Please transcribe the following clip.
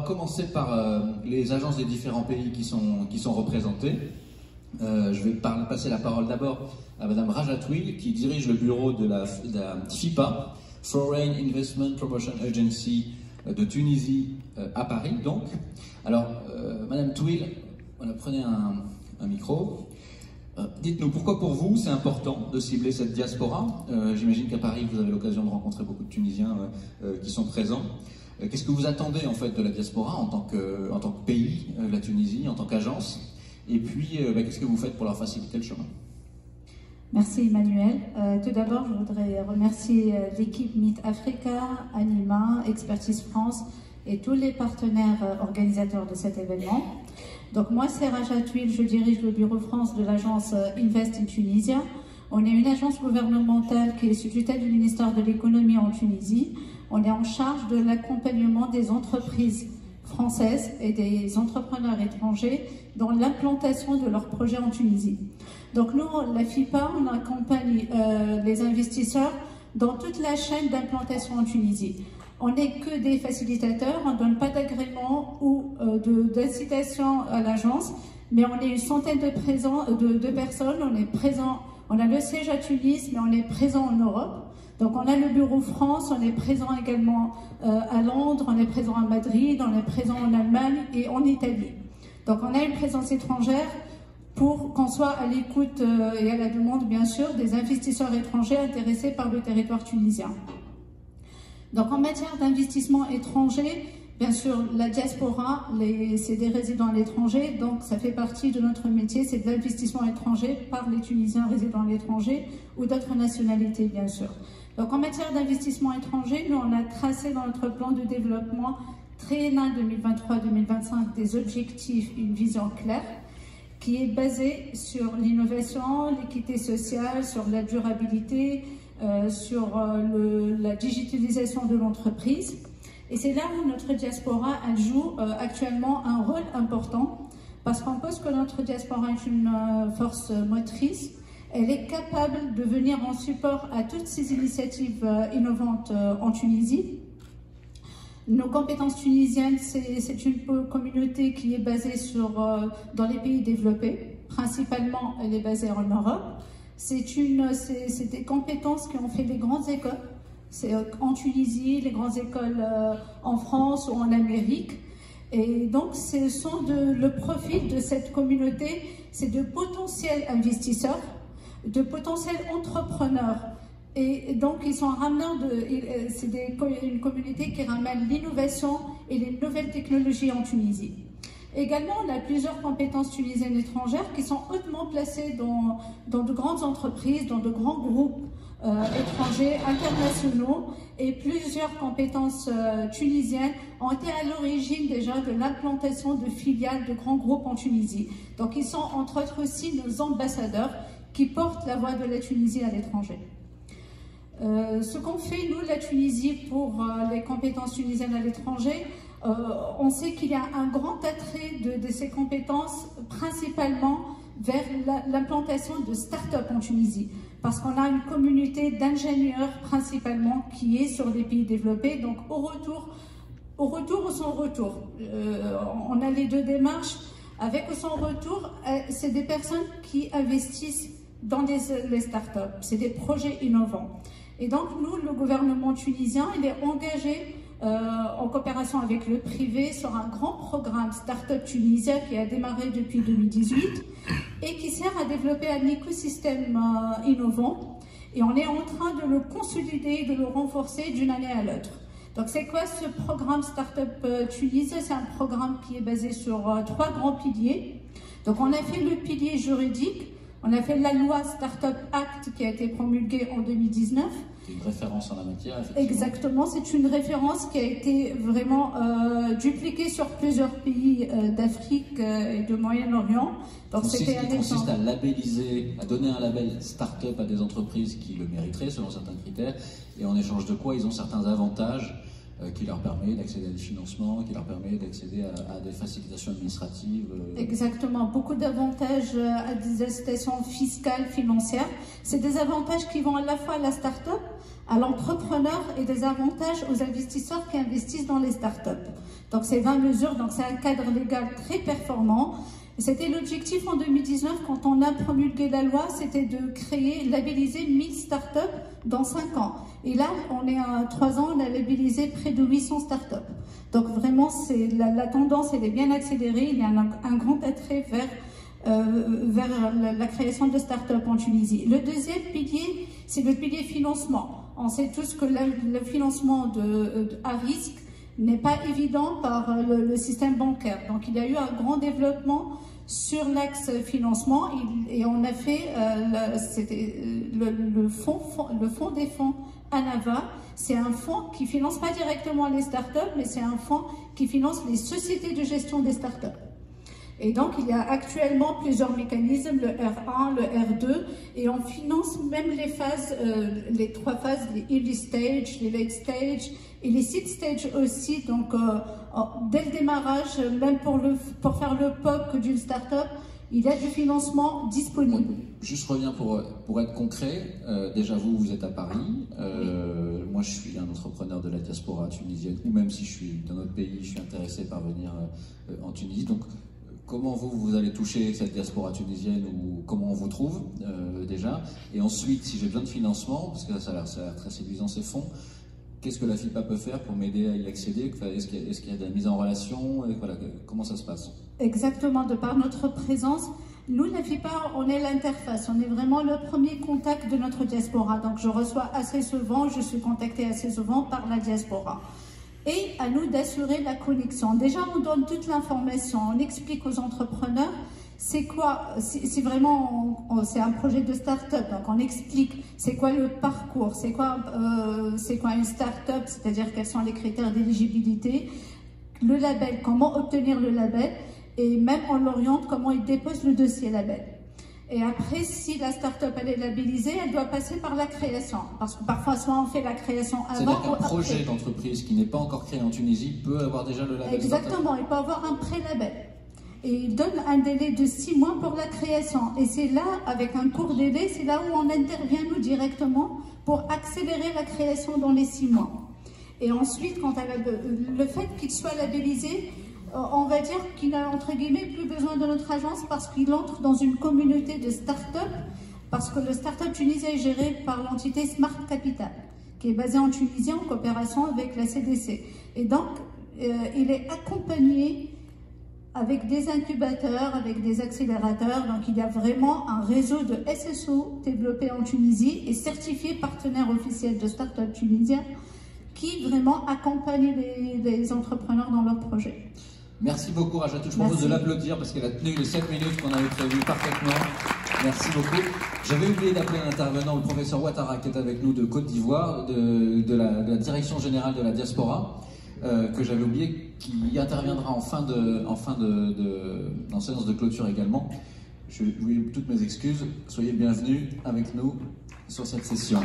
commencer par les agences des différents pays qui sont représentés. Je vais passer la parole d'abord à Madame Rajatwil, qui dirige le bureau de la FIPA, Foreign Investment Promotion Agency de Tunisie à Paris. Donc, alors, Madame Twil, voilà, prenez un micro. Dites-nous pourquoi pour vous c'est important de cibler cette diaspora. J'imagine qu'à Paris vous avez l'occasion de rencontrer beaucoup de Tunisiens qui sont présents. Qu'est-ce que vous attendez en fait de la diaspora en tant que pays, la Tunisie, en tant qu'agence? Et puis qu'est-ce que vous faites pour leur faciliter le chemin? Merci Emmanuel. Tout d'abord, je voudrais remercier l'équipe Meet Africa, Anima, Expertise France et tous les partenaires organisateurs de cet événement. Donc moi, c'est Rajatwil, je dirige le bureau France de l'agence Invest in Tunisia. On est une agence gouvernementale qui est sous tutelle du ministère de l'économie en Tunisie. On est en charge de l'accompagnement des entreprises françaises et des entrepreneurs étrangers dans l'implantation de leurs projets en Tunisie. Donc nous, la FIPA, on accompagne les investisseurs dans toute la chaîne d'implantation en Tunisie. On n'est que des facilitateurs, on ne donne pas d'agrément ou d'incitation à l'agence, mais on est une centaine de personnes, on est présent, on a le siège à Tunis, mais on est présent en Europe. Donc on a le bureau France, on est présent également à Londres, on est présent à Madrid, on est présent en Allemagne et en Italie. Donc on a une présence étrangère pour qu'on soit à l'écoute et à la demande, bien sûr, des investisseurs étrangers intéressés par le territoire tunisien. Donc en matière d'investissement étranger, bien sûr, la diaspora, c'est des résidents à l'étranger, donc ça fait partie de notre métier, c'est de l'investissement étranger par les Tunisiens résidant à l'étranger ou d'autres nationalités, bien sûr. Donc en matière d'investissement étranger, nous on a tracé dans notre plan de développement triennal 2023-2025 des objectifs, une vision claire, qui est basée sur l'innovation, l'équité sociale, sur la durabilité, sur la digitalisation de l'entreprise. Et c'est là où notre diaspora elle joue actuellement un rôle important, parce qu'on pense que notre diaspora est une force motrice. Elle est capable de venir en support à toutes ces initiatives innovantes en Tunisie. Nos compétences tunisiennes, c'est une communauté qui est basée dans les pays développés. Principalement, elle est basée en Europe. C'est des compétences qui ont fait les grandes écoles. C'est en Tunisie, les grandes écoles en France ou en Amérique. Et donc, le profil de cette communauté, c'est de potentiels investisseurs, de potentiels entrepreneurs. Et donc, ils sont rameneurs c'est une communauté qui ramène l'innovation et les nouvelles technologies en Tunisie. Également, on a plusieurs compétences tunisiennes étrangères qui sont hautement placées dans de grandes entreprises, dans de grands groupes étrangers, internationaux, et plusieurs compétences tunisiennes ont été à l'origine déjà de l'implantation de filiales de grands groupes en Tunisie. Donc, ils sont entre autres aussi nos ambassadeurs qui portent la voix de la Tunisie à l'étranger. Ce qu'on fait, nous, la Tunisie, pour les compétences tunisiennes à l'étranger, on sait qu'il y a un grand attrait de ces compétences, principalement vers l'implantation de start-up en Tunisie, parce qu'on a une communauté d'ingénieurs, principalement, qui est sur les pays développés. Donc, au retour ou sans retour, on a les deux démarches. Avec ou sans retour, c'est des personnes qui investissent dans les start-up, c'est des projets innovants. Et donc, nous, le gouvernement tunisien, il est engagé en coopération avec le privé sur un grand programme Startup Tunisia qui a démarré depuis 2018 et qui sert à développer un écosystème innovant. Et on est en train de le consolider, de le renforcer d'une année à l'autre. Donc, c'est quoi ce programme Startup Tunisia? C'est un programme qui est basé sur 3 grands piliers. Donc, on a fait le pilier juridique. On a fait la loi Startup Act qui a été promulguée en 2019. C'est une référence en la matière, effectivement. Exactement, c'est une référence qui a été vraiment dupliquée sur plusieurs pays d'Afrique et de Moyen-Orient. Donc c'était un consiste à labelliser, à donner un label Startup à des entreprises qui le mériteraient selon certains critères, et en échange de quoi ils ont certains avantages qui leur permet d'accéder à des financements, qui leur permet d'accéder à des facilitations administratives. Exactement, beaucoup d'avantages à des incitations fiscales, financières. C'est des avantages qui vont à la fois à la start-up, à l'entrepreneur et des avantages aux investisseurs qui investissent dans les start-up. Donc c'est 20 mesures, donc c'est un cadre légal très performant. C'était l'objectif en 2019 quand on a promulgué la loi, c'était de créer, labelliser 1000 startups dans 5 ans. Et là, on est à 3 ans, on a labellisé près de 800 startups. Donc vraiment, la tendance, elle est bien accélérée. Il y a un grand attrait vers la création de startups en Tunisie. Le deuxième pilier, c'est le pilier financement. On sait tous que le financement à risque n'est pas évident par le système bancaire. Donc il y a eu un grand développement sur l'axe financement et on a fait le fonds des fonds ANAVA. C'est un fonds qui ne finance pas directement les startups, mais c'est un fonds qui finance les sociétés de gestion des startups. Et donc, il y a actuellement plusieurs mécanismes, le R1, le R2, et on finance même les phases, les 3 phases, les early stage, les late stage et les seed stage aussi. Donc, dès le démarrage, même pour faire le POC d'une start-up, il y a du financement disponible. Juste reviens pour être concret. Déjà, vous êtes à Paris. Moi, je suis un entrepreneur de la diaspora tunisienne, ou même si je suis dans notre pays, je suis intéressé par venir en Tunisie. Donc, comment vous allez toucher cette diaspora tunisienne ou comment on vous trouve déjà? Et ensuite, si j'ai besoin de financement, parce que ça a l'air très séduisant ces fonds, qu'est-ce que la FIPA peut faire pour m'aider à y accéder? Est-ce qu'il y a de la mise en relation? Et voilà, comment ça se passe? Exactement, de par notre présence, nous, la FIPA, on est l'interface, on est vraiment le premier contact de notre diaspora. Donc je reçois assez souvent, je suis contactée assez souvent par la diaspora. Et à nous d'assurer la connexion. Déjà, on donne toute l'information, on explique aux entrepreneurs c'est quoi, si vraiment c'est un projet de start-up, donc on explique c'est quoi le parcours, c'est quoi une start-up, c'est-à-dire quels sont les critères d'éligibilité, le label, comment obtenir le label, et même on l'oriente comment il dépose le dossier label. Et après, si la start-up elle est labellisée, elle doit passer par la création. Parce que parfois, soit on fait la création avant ou après. C'est-à-dire qu'un projet d'entreprise qui n'est pas encore créé en Tunisie peut avoir déjà le label. Exactement, il peut avoir un pré-label. Et il donne un délai de 6 mois pour la création. Et c'est là, avec un court délai, c'est là où on intervient nous directement pour accélérer la création dans les 6 mois. Et ensuite, quant à le fait qu'il soit labellisé, on va dire qu'il n'a entre guillemets plus besoin de notre agence parce qu'il entre dans une communauté de start-up, parce que le start-up tunisien est géré par l'entité Smart Capital, qui est basée en Tunisie en coopération avec la CDC. Et donc, il est accompagné avec des incubateurs, avec des accélérateurs. Donc, il y a vraiment un réseau de SSO développé en Tunisie et certifié partenaire officiel de start-up tunisien qui vraiment accompagne les entrepreneurs dans leurs projets. Merci beaucoup Rajatou, je propose de l'applaudir parce qu'elle a tenu les 7 minutes qu'on avait prévues parfaitement. Merci beaucoup. J'avais oublié d'appeler un intervenant, le professeur Ouattara, qui est avec nous de Côte d'Ivoire, de la Direction Générale de la Diaspora, que j'avais oublié, qui interviendra en séance de clôture également. Je vous dis toutes mes excuses, soyez bienvenus avec nous sur cette session.